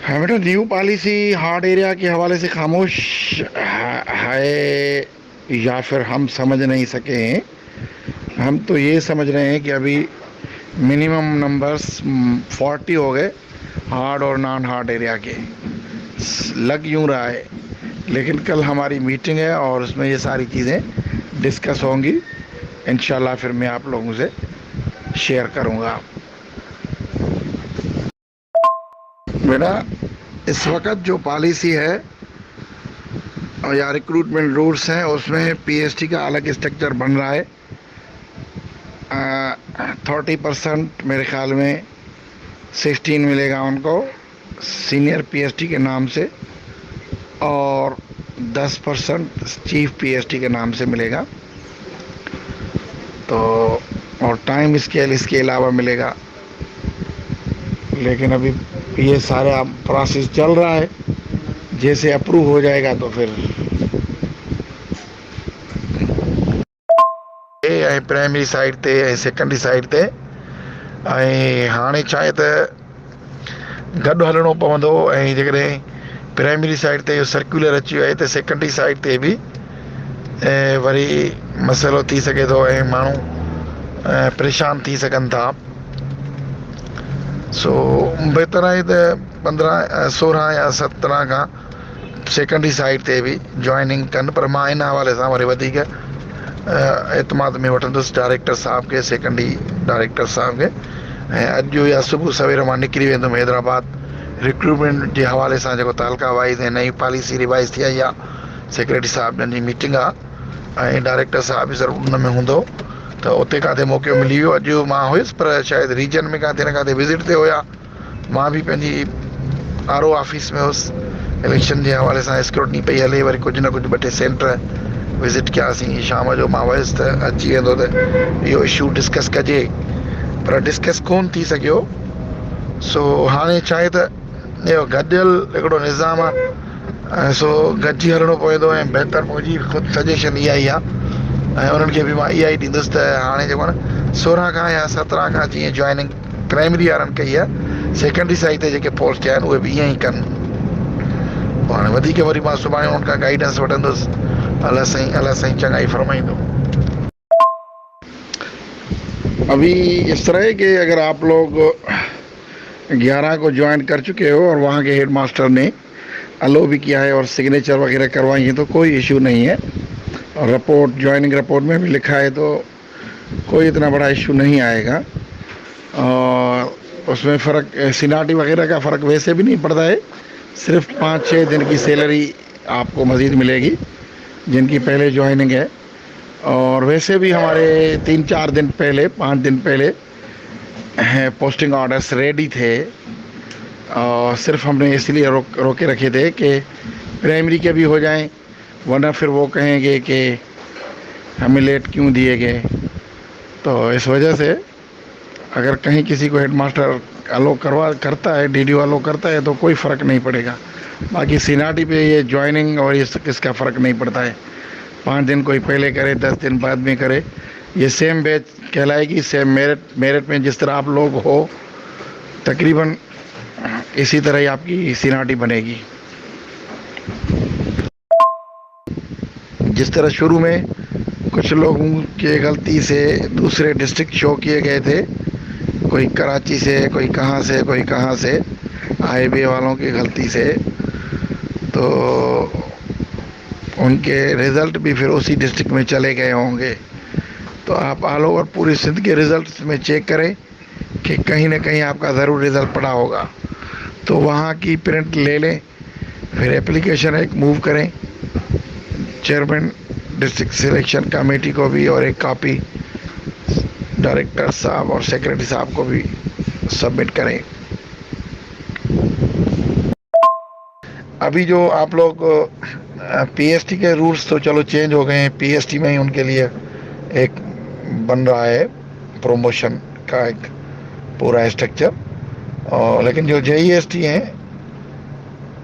बेटा new policy hard area के हवाले से खामोश है या फिर हम समझ नहीं सके हैं। हम तो ये समझ रहे हैं कि अभी मिनिमम नंबर्स 40 हो गए हार्ड और नॉन हार्ड एरिया के। लग यूं रहा है, लेकिन कल हमारी मीटिंग है और उसमें ये सारी चीज़ें डिस्कस होंगी। इंशाल्लाह फिर मैं आप लोगों से शेयर करूँगा। बेटा इस वक्त जो पॉलिसी है या रिक्रूटमेंट रूल्स हैं उसमें पीएसटी का अलग स्ट्रक्चर बन रहा है। 30% मेरे ख्याल में 16 मिलेगा उनको सीनियर पीएसटी के नाम से, और 10% चीफ पीएसटी के नाम से मिलेगा। तो और टाइम स्केल इसके अलावा मिलेगा। लेकिन अभी ये सारा प्रोसेस चल रहा है, जैसे अप्रूव हो जाएगा तो फिर प्राइमरी साइड ते ऐं सेकेंडरी साइड ते हाणे छा आहे त गॾु हलणो पवंदो। ऐं जेकॾहिं प्राइमरी साइड ते इहो सर्कुलर अची वियो आहे त सेकेंडरी साइड ते बि वरी मसइलो थी सघे थो ऐं माण्हू परेशान थी सघनि था। सो बहितर आहे त 15 16 या 17 खां सेकेंडरी साइड ते बि जॉइनिंग कनि। पर मां इन हवाले सां वरी वधीक एतमाद में वठंदुसि डायरेक्टर साहब खे, सेकेंडरी डायरेक्टर साहब खे। ऐं अॼु या सुबुह सवेर मां निकिरी वेंदुमि हैदराबाद रिक्रूटमेंट जे हवाले सां। जेको तालका वाइज़ ऐं नई पॉलिसी रिवाइज़ थी आई आहे, सेक्रेटरी साहब जी मीटिंग आहे ऐं डायरेक्टर साहब बि ज़रूरु उन में हूंदो, त उते काथे मौक़ो मिली वियो। अॼु मां हुयुसि पर शायदि रीजन में काथे न काथे विज़िट ते हुया। मां बि पंहिंजी आर ओ ऑफिस में हुउसि, इलेक्शन जे हवाले सां स्क्रूटनी पई हले। वरी कुझु न कुझु 2-3 सेंटर विज़िट कयासीं। शाम जो मां वियुसि त अची वेंदो त इहो इशू डिस्कस कजे, पर डिस्कस कोन थी सघियो। सो हाणे छा आहे त इहो गॾियल हिकिड़ो निज़ाम आहे, सो गॾिजी हलणो पवंदो। ऐं बहितर मुंहिंजी ख़ुदि सजेशन इहा ई आहे ऐं उन्हनि खे बि मां इहा ई ॾींदुसि त हाणे जेको आहे न 16 खां या 17 खां जीअं जॉइनिंग प्राइमरी वारनि कई आहे, सेकेंडरी साइड ते जेके पोस्ट आहिनि उहे बि ईअं ई कनि। हाणे वधीक वरी मां सुभाणे उन्हनि खां गाइडेंस वठंदुसि। अलाह साईं चङा ई फरमाईंदो। अभी इस तरह है कि अगर आप लोग 11 को ज्वाइन कर चुके हो और वहाँ के हेड मास्टर ने अलो भी किया है और सिग्नेचर वगैरह करवाई है तो कोई इशू नहीं है। और रिपोर्ट ज्वाइनिंग रिपोर्ट में भी लिखा है तो कोई इतना बड़ा इशू नहीं आएगा। और उसमें फ़र्क सीनाटी वगैरह का फ़र्क वैसे भी नहीं पड़ता है। सिर्फ 5-6 दिन की सैलरी आपको मज़ीद मिलेगी जिनकी पहले ज्वाइनिंग है। और वैसे भी हमारे 3-4 दिन पहले 5 दिन पहले पोस्टिंग ऑर्डर्स रेडी थे, और सिर्फ हमने इसलिए रोके रखे थे कि प्राइमरी के भी हो जाएं, वरना फिर वो कहेंगे कि हमें लेट क्यों दिए गए। तो इस वजह से अगर कहीं किसी को हेडमास्टर अलो करता है, डीडीओ अलो करता है तो कोई फ़र्क नहीं पड़ेगा। बाकी सीनाटी पे ये ज्वाइनिंग और इसका फ़र्क नहीं पड़ता है। 5 दिन कोई पहले करे, 10 दिन बाद में करे, ये सेम बैच कहलाएगी। सेम मेरिट में जिस तरह आप लोग हो तकरीबन इसी तरह ही आपकी सीनाटी बनेगी। जिस तरह शुरू में कुछ लोगों के गलती से दूसरे डिस्ट्रिक्ट शो किए गए थे, कोई कराची से, कोई कहाँ से IB वालों की गलती से, तो उनके रिज़ल्ट भी फिर उसी डिस्ट्रिक्ट में चले गए होंगे। तो आप ऑल ओवर पूरी सिंध के रिज़ल्ट में चेक करें कि कहीं ना कहीं आपका ज़रूर रिज़ल्ट पड़ा होगा, तो वहाँ की प्रिंट ले लें। फिर एप्लीकेशन एक मूव करें चेयरमैन डिस्ट्रिक्ट सिलेक्शन कमेटी को भी, और एक कॉपी डायरेक्टर साहब और सेक्रेटरी साहब को भी सबमिट करें। अभी जो आप लोग पीएसटी के रूल्स तो चलो चेंज हो गए हैं, पीएसटी में ही उनके लिए एक बन रहा है प्रमोशन का एक पूरा स्ट्रक्चर। और लेकिन जो जेईएसटी हैं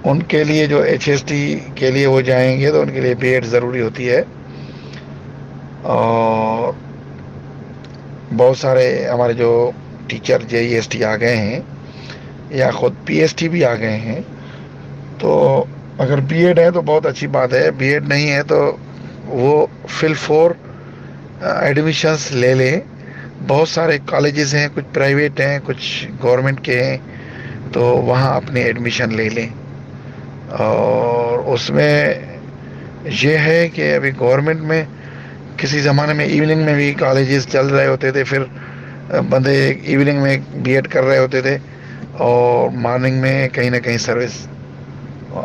उनके लिए, जो एचएसटी के लिए वो जाएंगे तो उनके लिए बीएड ज़रूरी होती है। और बहुत सारे हमारे जो टीचर जेईएसटी आ गए हैं या ख़ुद पीएसटी भी आ गए हैं, تو اگر بی ایڈ ہے تو بہت اچھی بات ہے، بی ایڈ نہیں ہے تو وہ فل فور ایڈمیشنس لے لیں. بہت سارے کالجز ہیں، کچھ پرائیویٹ ہیں کچھ گورنمنٹ کے ہیں، تو وہاں اپنی ایڈمیشن لے لیں. اور اس میں یہ ہے کہ ابھی گورنمنٹ میں کسی زمانے میں ایوننگ میں بھی کالجز چل رہے ہوتے تھے، پھر بندے ایوننگ میں بی ایڈ کر رہے ہوتے تھے اور مارننگ میں کہیں نہ کہیں سروس.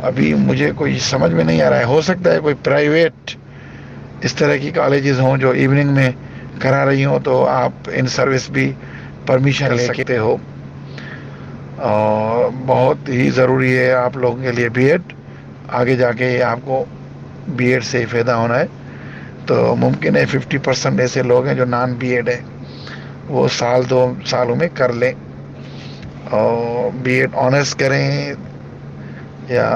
ابھی مجھے کوئی سمجھ میں نہیں آ رہا ہے، ہو سکتا ہے کوئی پرائیویٹ اس طرح کی کالجز ہوں جو ایوننگ میں کرا رہی ہوں، تو آپ ان سروس بھی پرمیشن لے سکتے ہو. اور بہت ہی ضروری ہے آپ لوگوں کے لیے بی ایڈ. آگے جا کے آپ کو بی ایڈ سے فائدہ ہونا ہے. تو ممکن ہے 50% ایسے لوگ ہیں جو نان بی ایڈ ہیں، وہ سال 2 سالوں میں کر لیں اور بی ایڈ آنرس کریں، یا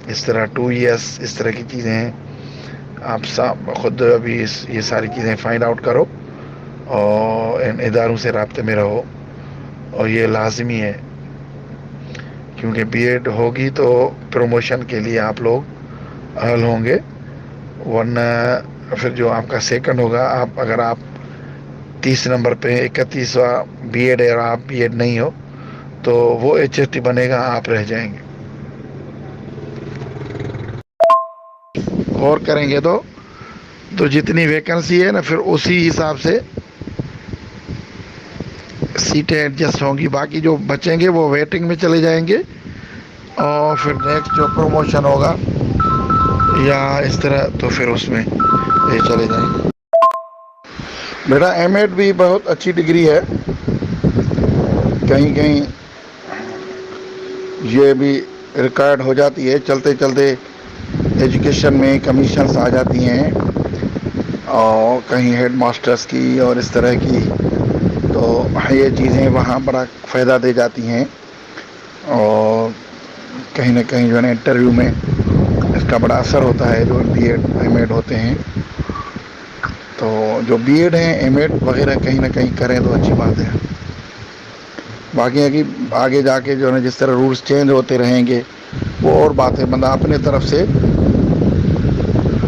اس طرح 2 ایئرس اس طرح کی چیزیں ہیں. آپ خود ابھی یہ ساری چیزیں فائنڈ آؤٹ کرو اور ان اداروں سے رابطے میں رہو. اور یہ لازمی ہے کیونکہ بی ایڈ ہوگی تو پروموشن کے لیے آپ لوگ اہل ہوں گے، ورنہ پھر جو آپ کا سیکنڈ ہوگا، اگر آپ 30 نمبر پہ 31واں بی ایڈ ہے اور آپ بی ایڈ نہیں ہو تو وہ ایچ ایس ٹی بنے گا، آپ رہ جائیں گے. اور کریں گے تو جتنی ویکنسی ہے نا پھر اسی حساب سے سیٹیں ایڈجسٹ ہوں گی. باقی جو بچیں گے وہ ویٹنگ میں چلے جائیں گے اور پھر نیکسٹ جو پروموشن ہوگا یا اس طرح تو پھر اس میں یہ چلے جائیں گے. بیٹا ایم ایڈ بھی بہت اچھی ڈگری ہے. کہیں کہیں یہ بھی ریکارڈ ہو جاتی ہے، چلتے چلتے ایجوکیشن میں کمیشنز آ جاتی ہیں اور کہیں ہیڈ ماسٹرز کی اور اس طرح کی، تو یہ چیزیں وہاں بڑا فائدہ دے جاتی ہیں. اور کہیں نہ کہیں جو ہے نا انٹرویو میں اس کا بڑا اثر ہوتا ہے جو بی ایڈ ایم ایڈ ہوتے ہیں. تو جو بی ایڈ ہیں ایم ایڈ وغیرہ کہیں نہ کہیں کریں تو اچھی بات ہے. باقی ہے کہ آگے جا کے جو ہے نا جس طرح رولس چینج ہوتے رہیں گے وہ اور بات ہے، بندہ اپنے طرف سے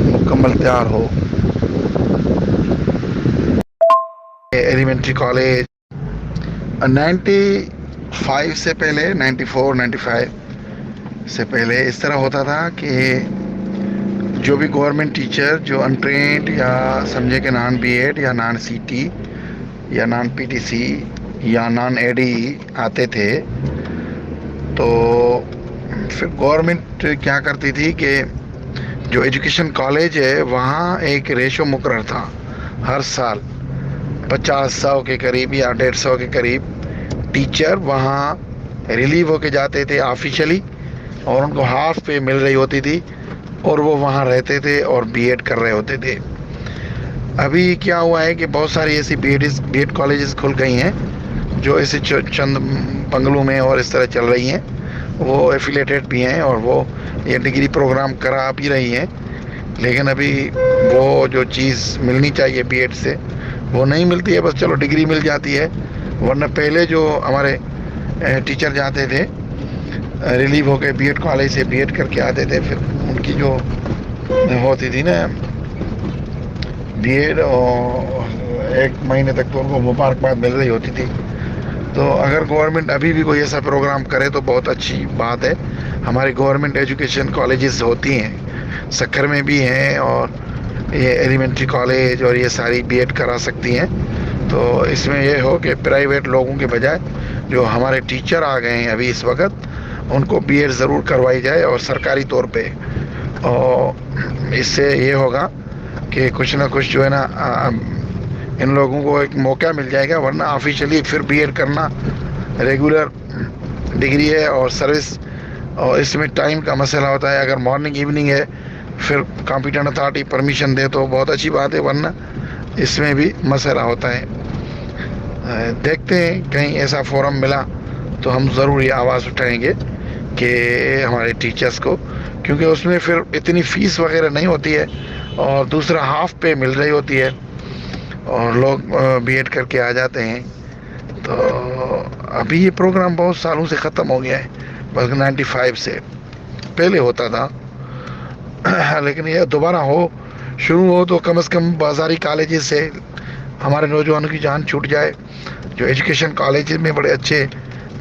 مکمل تیار ہو. ایلیمنٹری کالج 95 سے پہلے 94 95 سے پہلے اس طرح ہوتا تھا کہ جو بھی گورنمنٹ ٹیچر جو انٹرینڈ یا سمجھے کہ نان بی ایڈ یا نان سی ٹی یا نان پی ٹی سی یا نان اے ڈی آتے تھے، تو پھر گورنمنٹ کیا کرتی تھی کہ جو ایجوکیشن کالج ہے وہاں ایک ریشو مقرر تھا، ہر سال 50-100 کے قریب یا 150 کے قریب ٹیچر وہاں ریلیو ہو کے جاتے تھے آفیشلی، اور ان کو ہاف پے مل رہی ہوتی تھی اور وہ وہاں رہتے تھے اور بی ایڈ کر رہے ہوتے تھے. ابھی کیا ہوا ہے کہ بہت ساری ایسی بی ایڈ کالجز کھل گئی ہیں جو ایسے چند بنگلوں میں اور اس طرح چل رہی ہیں، وہ ایفیلیٹڈ بھی ہیں اور وہ یہ ڈگری پروگرام کرا بھی رہی ہیں. لیکن ابھی وہ جو چیز ملنی چاہیے بی ایڈ سے وہ نہیں ملتی ہے. بس چلو ڈگری مل جاتی ہے، ورنہ پہلے جو ہمارے ٹیچر جاتے تھے ریلیو ہو کے بی ایڈ کالج سے بی ایڈ کر کے آتے تھے، پھر ان کی جو ہوتی تھی نا بی ایڈ، اور 1 مہینے تک تو ان کو مبارکباد مل رہی ہوتی تھی. تو اگر گورنمنٹ ابھی بھی کوئی ایسا پروگرام کرے تو بہت اچھی بات ہے. ہماری گورنمنٹ ایجوکیشن کالجز ہوتی ہیں، سکھر میں بھی ہیں، اور یہ ایلیمنٹری کالج اور یہ ساری بی ایڈ کرا سکتی ہیں. تو اس میں یہ ہو کہ پرائیویٹ لوگوں کے بجائے جو ہمارے ٹیچر آ گئے ہیں ابھی اس وقت ان کو بی ایڈ ضرور کروائی جائے اور سرکاری طور پہ. اور اس سے یہ ہوگا کہ کچھ نہ کچھ جو ہے نا ان لوگوں کو ایک موقع مل جائے گا، ورنہ آفیشلی پھر بی ایڈ کرنا ریگولر ڈگری ہے اور سروس، اور اس میں ٹائم کا مسئلہ ہوتا ہے. اگر مارننگ ایوننگ ہے پھر کمپیٹنٹ اتھارٹی پرمیشن دے تو بہت اچھی بات ہے، ورنہ اس میں بھی مسئلہ ہوتا ہے. دیکھتے ہیں کہیں ایسا فورم ملا تو ہم ضرور یہ آواز اٹھائیں گے کہ ہمارے ٹیچرز کو، کیونکہ اس میں پھر اتنی فیس وغیرہ نہیں ہوتی ہے اور دوسرا ہاف پے مل رہی ہوتی ہے اور لوگ بی ایڈ کر کے آ جاتے ہیں. تو ابھی یہ پروگرام بہت سالوں سے ختم ہو گیا ہے، بس 95 سے. पहले होता था। लेकिन ये दोबारा शुरू हो तो कम से कम बाजारी कॉलेजेस से हमारे नौजवानों की जान छूट जाए। जो एजुकेशन कॉलेज में बड़े अच्छे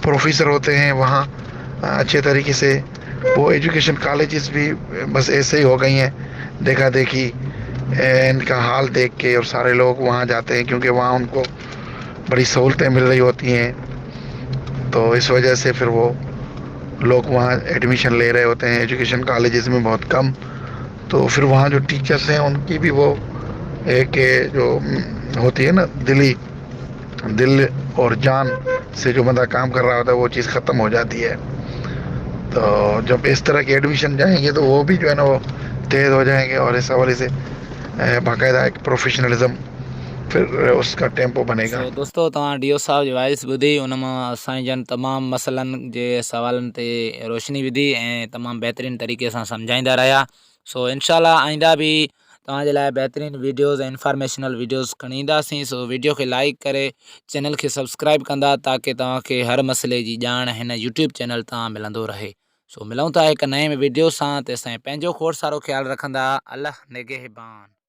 प्रोफेसर होते हैं वहाँ अच्छे तरीके से, वो एजुकेशन कॉलेजेस भी बस ऐसे ही हो गई हैं, देखा देखी इनका हाल देख के, और सारे लोग वहाँ जाते हैं क्योंकि वहाँ उनको बड़ी सहूलतें मिल रही होती हैं। तो इस वजह से फिर वो लोग वहाँ एडमिशन ले रहे होते हैं एजुकेशन कॉलेजेस में बहुत कम। तो फिर वहाँ जो टीचर्स हैं उनकी भी वो एक जो होती है ना दिल और जान से जो बंदा काम कर रहा होता है, वो चीज़ ख़त्म हो जाती है। तो जब इस तरह के एडमिशन जाएंगे तो वो भी जो है ना वो तेज़ हो जाएंगे, और इस हवाले से बाकायदा एक प्रोफेशनलिज्म फिर उसका टेम्पो बनेगा। सो दोस्तों तव्हां डी ओ साहब जी वॉइस ॿुधी, उन मां असांजी जन तमामु मसइलनि जे सवालनि ते रोशनी विधी ऐं तमामु बहितरीनु तरीक़े सां सम्झाईंदा रहिया। सो इंशाल्लाह आईंदा भी तव्हांजे लाइ बहितरीनु वीडियोज़ ऐं इंफॉर्मेशनल वीडियोज़ खणी ईंदासीं। सो वीडियो खे लाइक करे चैनल खे सब्सक्राइब कंदा ताकी तव्हांखे हर मसइले जी ॼाण हिन यूट्यूब चैनल तां मिलंदो रहे। सो मिलूं था हिकु नए वीडियो सां, तेसिताईं पंहिंजो खोड़ सारो ख़्यालु रखंदा। अल्लाह निगहबान।